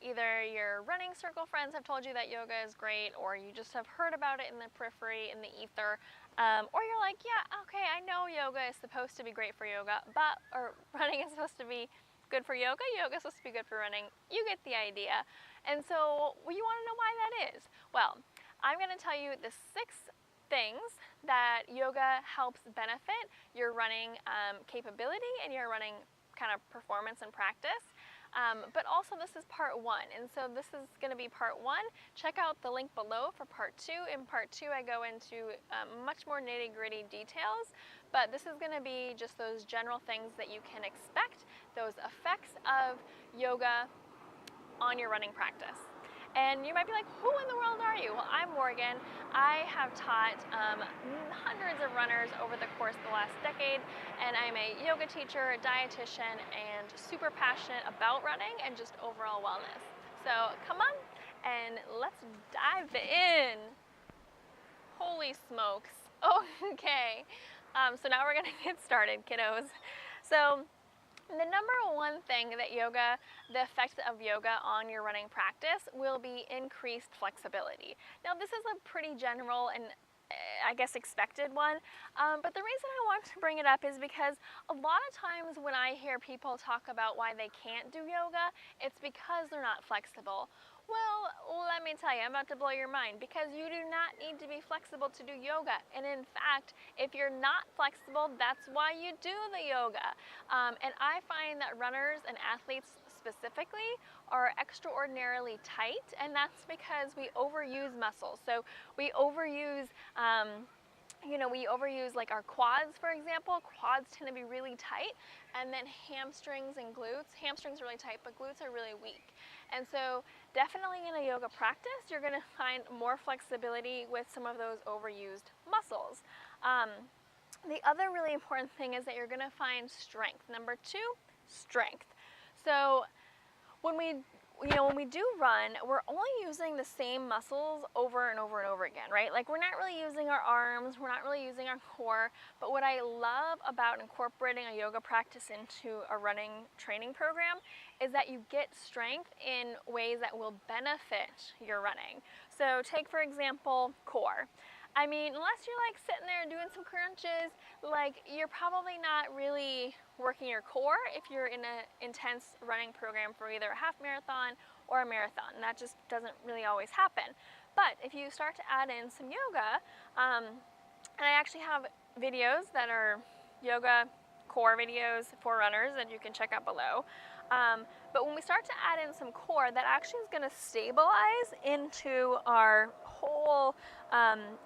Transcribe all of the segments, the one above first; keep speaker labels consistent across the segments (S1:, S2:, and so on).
S1: either your running circle friends have told you that yoga is great, or you just have heard about it in the periphery, in the ether, or you're like, yeah, okay, I know yoga is supposed to be great for yoga, or running is supposed to be good for yoga, yoga is supposed to be good for running. You get the idea. And so you want to know why that is. Well, I'm going to tell you the 6 things that yoga helps benefit your running capability and your running kind of performance and practice. But also this is part 1, and so this is going to be part 1. Check out the link below for part 2. In part 2 I go into much more nitty-gritty details, but this is going to be just those general things that you can expect, those effects of yoga on your running practice. And you might be like, who in the world are you? Well, I'm Morgan. I have taught hundreds of runners over the course of the last decade, and I'm a yoga teacher, a dietitian, and super passionate about running and just overall wellness. So come on and let's dive in. Holy smokes. Okay, so now we're gonna get started, kiddos. So the number 1 thing that the effect of yoga on your running practice will be increased flexibility. Now this is a pretty general and I guess expected one, but the reason I want to bring it up is because a lot of times when I hear people talk about why they can't do yoga, it's because they're not flexible. Well, let me tell you, I'm about to blow your mind, because you do not need to be flexible to do yoga. And in fact, if you're not flexible, that's why you do the yoga. And I find that runners and athletes specifically are extraordinarily tight, and that's because we overuse muscles. So we overuse we overuse like our quads, for example. Quads tend to be really tight, and then hamstrings and glutes. Hamstrings are really tight, but glutes are really weak. And so definitely in a yoga practice, you're going to find more flexibility with some of those overused muscles. The other really important thing is that you're going to find strength. Number 2, strength. So when we do run, we're only using the same muscles over and over and over again, right? Like, we're not really using our arms, we're not really using our core, but what I love about incorporating a yoga practice into a running training program is that you get strength in ways that will benefit your running. So take, for example, core. I mean, unless you're like sitting there doing some crunches, like, you're probably not really working your core if you're in an intense running program for either a half marathon or a marathon. And that just doesn't really always happen. But if you start to add in some yoga, and I actually have videos that are yoga core videos for runners that you can check out below. But when we start to add in some core, that actually is going to stabilize into our whole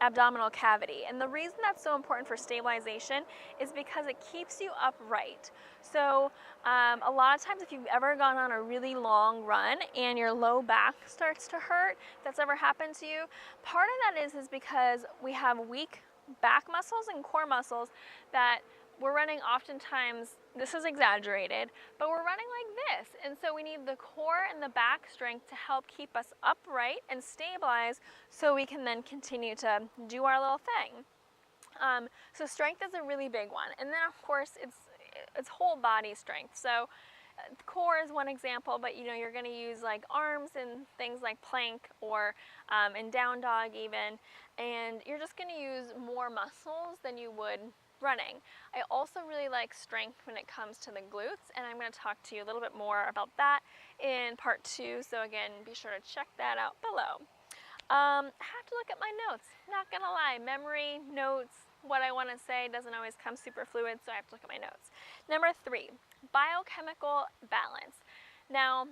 S1: abdominal cavity. And the reason that's so important for stabilization is because it keeps you upright. So a lot of times, if you've ever gone on a really long run and your low back starts to hurt, if that's ever happened to you, part of that is because we have weak back muscles and core muscles that we're running oftentimes, this is exaggerated, but we're running like this. And so we need the core and the back strength to help keep us upright and stabilize so we can then continue to do our little thing. So strength is a really big one. And then of course it's whole body strength. So core is one example, but you're going to use like arms and things like plank or in down dog even, and you're just going to use more muscles than you would running. I also really like strength when it comes to the glutes, and I'm going to talk to you a little bit more about that in part 2. So again, be sure to check that out below. I have to look at my notes. Not gonna lie, memory, notes, what I want to say doesn't always come super fluid, so I have to look at my notes. Number 3, biochemical balance. Now,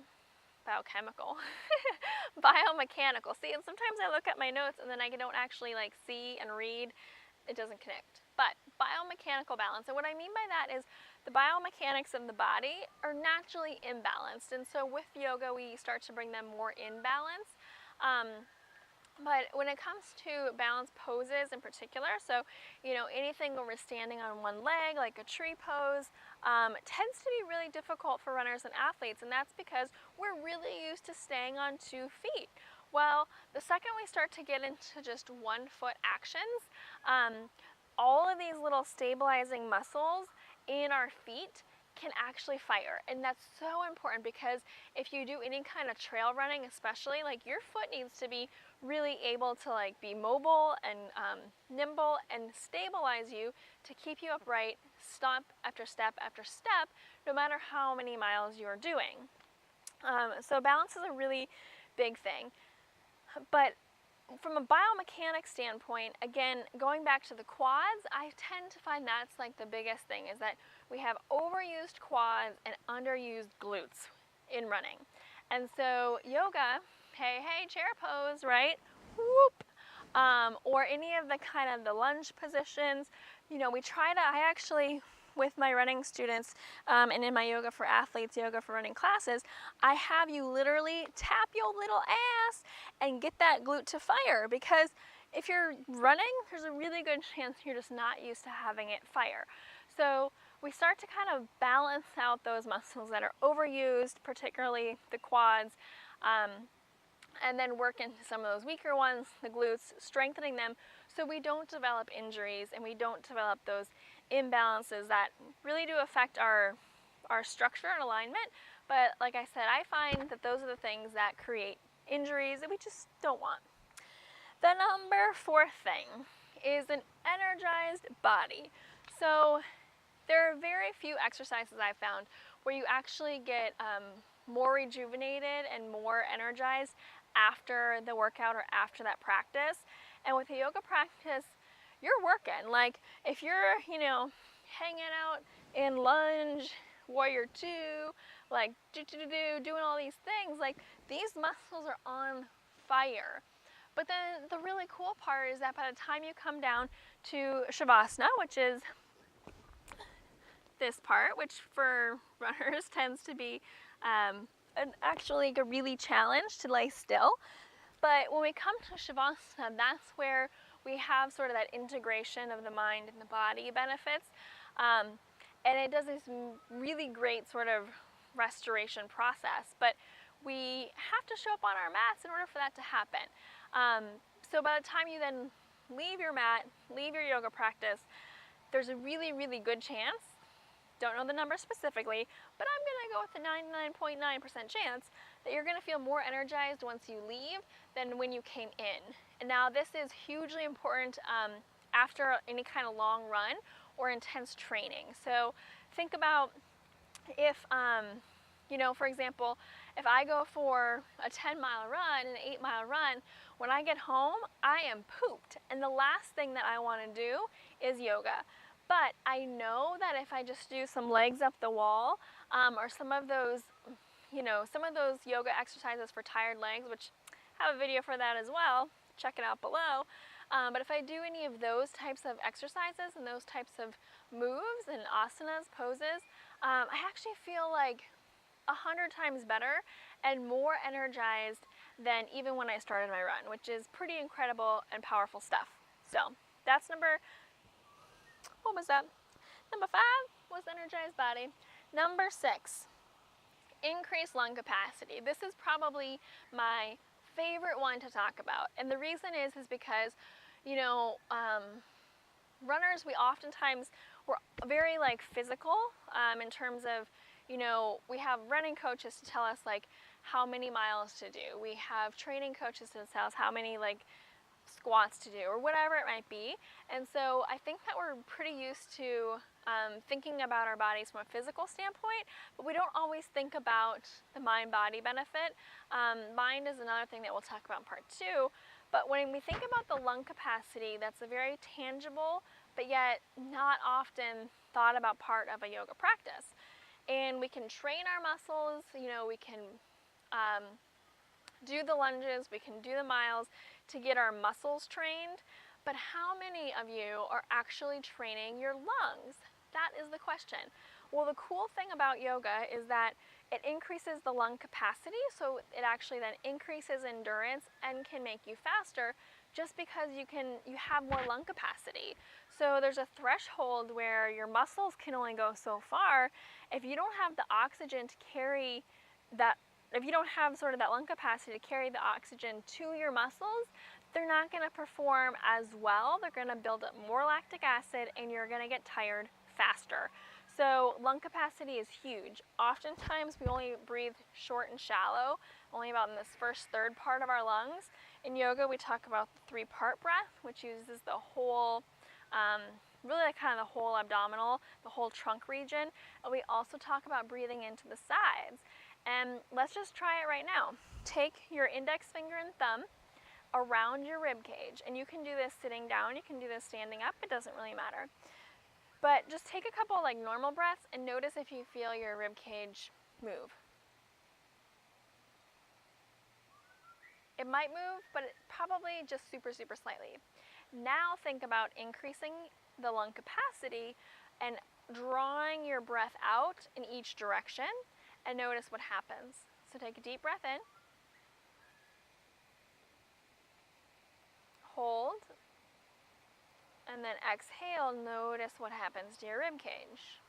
S1: biochemical, biomechanical. See, and sometimes I look at my notes and then I don't actually like see and read. It doesn't connect. But biomechanical balance, and what I mean by that is the biomechanics of the body are naturally imbalanced, and so with yoga we start to bring them more in balance. But when it comes to balance poses in particular, so anything where we're standing on one leg, like a tree pose, tends to be really difficult for runners and athletes, and that's because we're really used to staying on 2 feet. Well, the second we start to get into just 1 foot actions, all of these little stabilizing muscles in our feet can actually fire. And that's so important because if you do any kind of trail running, especially, like your foot needs to be really able to like be mobile and nimble and stabilize you to keep you upright, step after step after step, no matter how many miles you're doing. So balance is a really big thing. But from a biomechanics standpoint, again, going back to the quads, I tend to find that's like the biggest thing, is that we have overused quads and underused glutes in running. And so yoga, hey, chair pose, right? Whoop. Or any of the kind of the lunge positions, we try to, I actually, with my running students and in my yoga for athletes, yoga for running classes, I have you literally tap your little ass and get that glute to fire, because if you're running, there's a really good chance you're just not used to having it fire. So we start to kind of balance out those muscles that are overused, particularly the quads, and then work into some of those weaker ones, the glutes, strengthening them so we don't develop injuries and we don't develop those imbalances that really do affect our structure and alignment. But like I said, I find that those are the things that create injuries that we just don't want. The number 4th thing is an energized body. So there are very few exercises I've found where you actually get more rejuvenated and more energized after the workout or after that practice. And with a yoga practice, you're working. Like if you're, hanging out in lunge, warrior 2, like doing all these things, like these muscles are on fire. But then the really cool part is that by the time you come down to Shavasana, which is this part, which for runners tends to be actually a really challenge to lay still. But when we come to Shavasana, that's where we have sort of that integration of the mind and the body benefits. And it does this really great sort of restoration process. But we have to show up on our mats in order for that to happen. So by the time you then leave your mat, leave your yoga practice, there's a really, really good chance, don't know the number specifically, but I'm going to go with the 99.9% chance that you're going to feel more energized once you leave than when you came in. And now this is hugely important after any kind of long run or intense training. So think about if, for example, if I go for a 10-mile run and an 8-mile run, when I get home, I am pooped. And the last thing that I want to do is yoga. But I know that if I just do some legs up the wall, or some of those yoga exercises for tired legs, which I have a video for that as well, check it out below. But if I do any of those types of exercises and those types of moves and asanas, poses, I actually feel like 100 times better and more energized than even when I started my run, which is pretty incredible and powerful stuff. So that's number 5 was energized body. Number 6, increased lung capacity. This is probably my favorite one to talk about. And the reason is because, runners, we oftentimes, we're very physical in terms of, we have running coaches to tell us how many miles to do. We have training coaches to tell us how many squats to do or whatever it might be. And so I think that we're pretty used to thinking about our bodies from a physical standpoint, but we don't always think about the mind-body benefit. Mind is another thing that we'll talk about in part 2, but when we think about the lung capacity, that's a very tangible but yet not often thought about part of a yoga practice. And we can train our muscles, we can do the lunges, we can do the miles to get our muscles trained, but how many of you are actually training your lungs? That is the question. Well, the cool thing about yoga is that it increases the lung capacity, so it actually then increases endurance and can make you faster just because you have more lung capacity. So there's a threshold where your muscles can only go so far. If you don't have the oxygen to carry that, if you don't have sort of that lung capacity to carry the oxygen to your muscles, they're not going to perform as well. They're going to build up more lactic acid and you're going to get tired faster. So lung capacity is huge. Oftentimes we only breathe short and shallow, only about in this first third part of our lungs. In yoga we talk about the 3-part breath, which uses the whole, really kind of the whole abdominal, the whole trunk region. And we also talk about breathing into the sides. And let's just try it right now. Take your index finger and thumb around your rib cage, and you can do this sitting down, you can do this standing up, it doesn't really matter. But just take a couple like normal breaths and notice if you feel your rib cage move. It might move, but it probably just super slightly. Now think about increasing the lung capacity and drawing your breath out in each direction, and notice what happens. So take a deep breath in, hold, and then exhale. Notice what happens to your rib cage.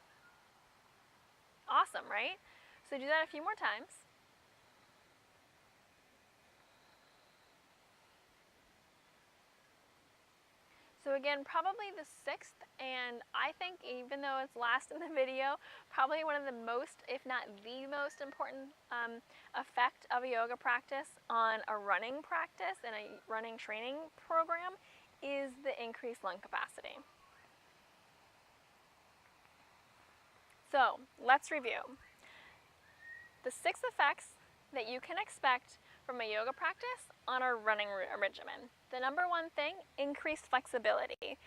S1: Awesome, right? So do that a few more times. So again, probably the 6th, and I think even though it's last in the video, probably one of the most, if not the most important effect of a yoga practice on a running practice and a running training program is the increased lung capacity. So let's review. The 6 effects that you can expect from a yoga practice on a running regimen. The number 1 thing, increased flexibility.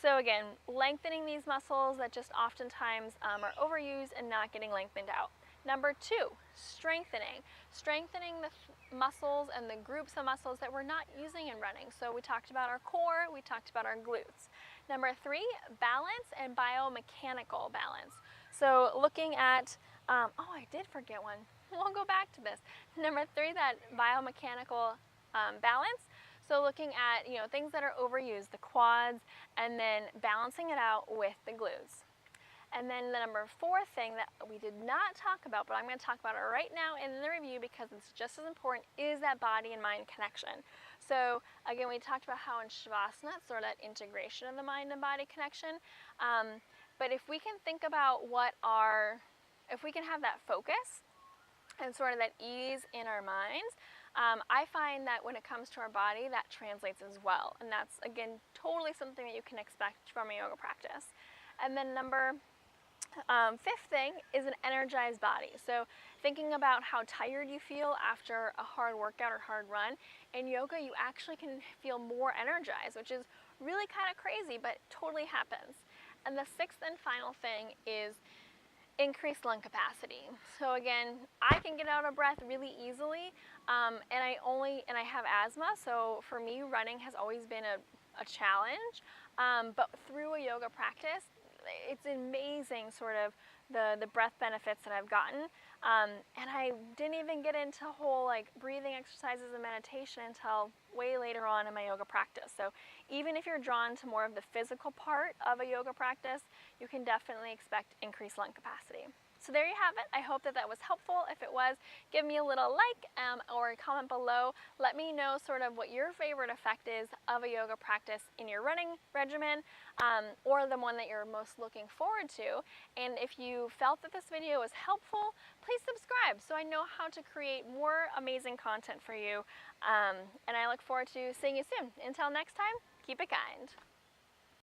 S1: So again, lengthening these muscles that just oftentimes are overused and not getting lengthened out. Number 2, strengthening. Strengthening the muscles and the groups of muscles that we're not using in running. So we talked about our core, we talked about our glutes. Number 3, balance and biomechanical balance. So looking at, oh, I did forget one. We'll go back to this. Number 3, that biomechanical balance. So looking at, things that are overused, the quads, and then balancing it out with the glutes. And then the number 4 thing that we did not talk about, but I'm going to talk about it right now in the review because it's just as important, is that body and mind connection. So again, we talked about how in Shavasana, it's sort of that integration of the mind and body connection. But if we can think about if we can have that focus and sort of that ease in our minds, I find that when it comes to our body, that translates as well. And that's, again, totally something that you can expect from a yoga practice. And then number 5th thing is an energized body. So thinking about how tired you feel after a hard workout or hard run, in yoga you actually can feel more energized, which is really kind of crazy, but totally happens. And the 6th and final thing is increased lung capacity. So again, I can get out of breath really easily, and I have asthma, so for me running has always been a challenge, but through a yoga practice, it's amazing sort of the breath benefits that I've gotten, and I didn't even get into whole like breathing exercises and meditation until way later on in my yoga practice. So even if you're drawn to more of the physical part of a yoga practice, you can definitely expect increased lung capacity. So there you have it. I hope that was helpful. If it was, give me a little like or a comment below. Let me know sort of what your favorite effect is of a yoga practice in your running regimen, or the one that you're most looking forward to. And if you felt that this video was helpful, please subscribe so I know how to create more amazing content for you. And I look forward to seeing you soon. Until next time, keep it kind.